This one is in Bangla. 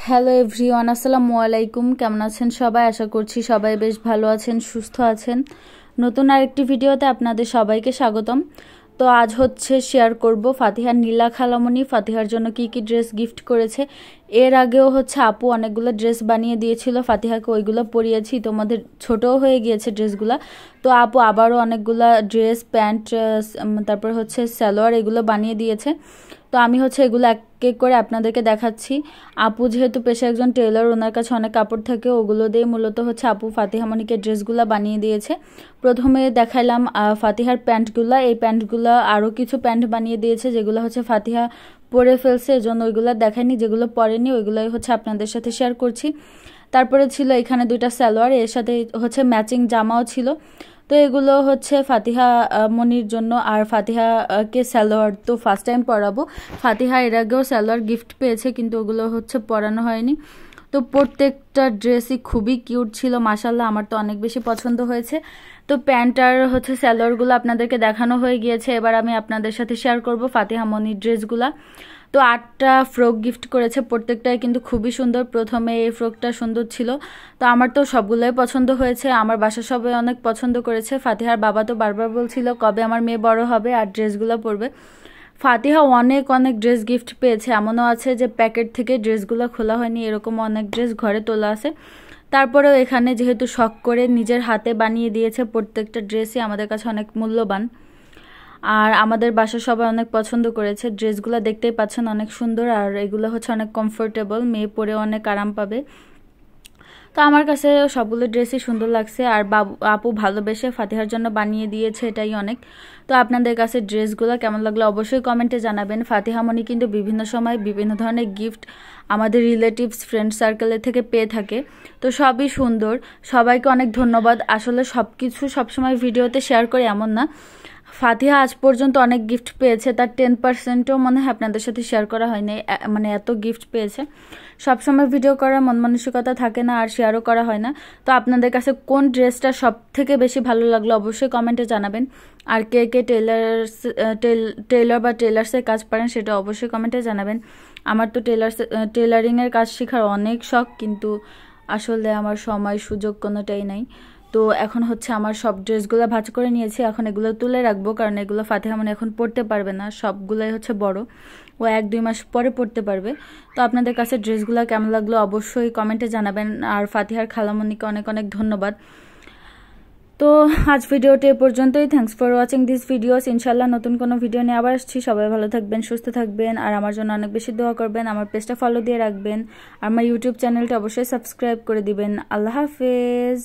হ্যালো এভরিওয়ান, আসসালামু আলাইকুম। কেমন আছেন সবাই? আশা করছি সবাই বেশ ভালো আছেন, সুস্থ আছেন। নতুন আরেকটি ভিডিওতে আপনাদের সবাইকে স্বাগতম। তো আজ শেয়ার করব ফাতিহার নীলা খালামণি ফাতিহার জন্য কি কি ড্রেস গিফট করেছে। এর আগেও আপু অনেকগুলো ড্রেস বানিয়ে দিয়েছিল ফাতিহাকে, ওইগুলো পরিয়েছি, তোমাদের ছোটও হয়ে গিয়েছে ড্রেসগুলো। তো আপু আবারও অনেকগুলা ড্রেস, প্যান্ট, তারপর সালোয়ার এগুলো বানিয়ে দিয়েছে। তো আমি এগুলো এক এক করে আপনাদেরকে দেখাচ্ছি। আপু যেহেতু পেশা একজন টেলার, ওনার কাছে অনেক কাপড় থাকে, ওগুলো দিয়ে মূলত আপু ফাতিহা মনিকে ড্রেসগুলো বানিয়ে দিয়েছে। প্রথমে দেখাইলাম ফাতিহার প্যান্টগুলো। এই প্যান্টগুলো আরও কিছু প্যান্ট বানিয়ে দিয়েছে যেগুলো ফাতিহা পরে ফেলছে, এজন্য ওইগুলো দেখায়নি। যেগুলো পরেনি ওইগুলোই আপনাদের সাথে শেয়ার করছি। তারপরে ছিল এখানে দুইটা সালোয়ার, এর সাথে ম্যাচিং জামাও ছিল। তো এগুলো ফাতিহা মনির জন্য। আর ফাতিহাকে সালোয়ার তো ফার্স্ট টাইম পরাবো। ফাতিহা এর আগেও সালোয়ার গিফট পেয়েছে, কিন্তু ওগুলো পরানো হয়নি। তো প্রত্যেকটা ড্রেসই খুবই কিউট ছিল, মাশাল্লাহ, আমার তো অনেক বেশি পছন্দ হয়েছে। তো প্যান্ট আর সালোয়ারগুলো আপনাদেরকে দেখানো হয়ে গিয়েছে। এবার আমি আপনাদের সাথে শেয়ার করব ফাতিহা মনির ড্রেসগুলা। তো 8টা ফ্রক গিফট করেছে, প্রত্যেকটাই কিন্তু খুবই সুন্দর। প্রথমে এই ফ্রকটা সুন্দর ছিল, তো আমার তো সবগুলোই পছন্দ হয়েছে। আমার বাসার সবাই অনেক পছন্দ করেছে। ফাতিহার বাবা তো বারবার বলছিল কবে আমার মেয়ে বড় হবে আর ড্রেসগুলো পরবে। ফাতিহা অনেক অনেক ড্রেস গিফট পেয়েছে, এমনও আছে যে প্যাকেট থেকে ড্রেসগুলো খোলা হয়নি, এরকম অনেক ড্রেস ঘরে তোলা আছে। তারপরেও এখানে যেহেতু শখ করে নিজের হাতে বানিয়ে দিয়েছে, প্রত্যেকটা ড্রেসই আমাদের কাছে অনেক মূল্যবান। আর আমাদের বাসা সবাই অনেক পছন্দ করেছে। ড্রেসগুলো দেখতেই পাচ্ছেন অনেক সুন্দর, আর এগুলো অনেক কমফোর্টেবল, মেয়ে পরে অনেক আরাম পাবে। তো আমার কাছে সবগুলো ড্রেসই সুন্দর লাগছে, আর আপু ভালোবেসে ফাতিহার জন্য বানিয়ে দিয়েছে, এটাই অনেক। তো আপনাদের কাছে ড্রেসগুলো কেমন লাগলো অবশ্যই কমেন্টে জানাবেন। ফাতিহা মনি কিন্তু বিভিন্ন সময় বিভিন্ন ধরনের গিফট আমাদের রিলেটিভস, ফ্রেন্ড সার্কেলের থেকে পেয়ে থাকে। তো সবই সুন্দর, সবাইকে অনেক ধন্যবাদ। আসলে সব কিছু সবসময় ভিডিওতে শেয়ার করি এমন না। ফাতিহা আজ পর্যন্ত অনেক গিফট পেয়েছে, তার 10%ও মনে হয় আপনাদের সাথে শেয়ার করা হয়নি, মানে এত গিফট পেয়েছে। সবসময় ভিডিও করার মন মানসিকতা থাকে না, আর শেয়ারও করা হয় না। তো আপনাদের কাছে কোন ড্রেসটা সব থেকে বেশি ভালো লাগলো অবশ্যই কমেন্টে জানাবেন। আর কে কে টেলার বা টেলার্সের কাজ পারেন সেটা অবশ্যই কমেন্টে জানাবেন। আমার তো টেলারিংয়ের কাজ শেখার অনেক শখ, কিন্তু আসলে আমার সময় সুযোগ কোনোটাই নাই। তো এখন আমার সব ড্রেসগুলো ভাঁজ করে নিয়েছি, এখন এগুলো তুলে রাখবো, কারণ এগুলো ফাতিহা মনি এখন পরতে পারবে না, সবগুলোই বড়, ও 1-2 মাস পরে পরতে পারবে। তো আপনাদের কাছে ড্রেসগুলো কেমন লাগলো অবশ্যই কমেন্টে জানাবেন। আর ফাতিহার খালামণিকে অনেক অনেক ধন্যবাদ। তো আজ ভিডিওটি এ পর্যন্তই। Thanks for watching this videos. ইনশাল্লাহ নতুন কোনো ভিডিও নিয়ে আবার আসছি। সবাই ভালো থাকবেন, সুস্থ থাকবেন, আর আমার জন্য অনেক বেশি দোয়া করবেন। আমার পেজটা ফলো দিয়ে রাখবেন, আর আমার ইউটিউব চ্যানেলটা অবশ্যই সাবস্ক্রাইব করে দিবেন। আল্লাহ হাফেজ।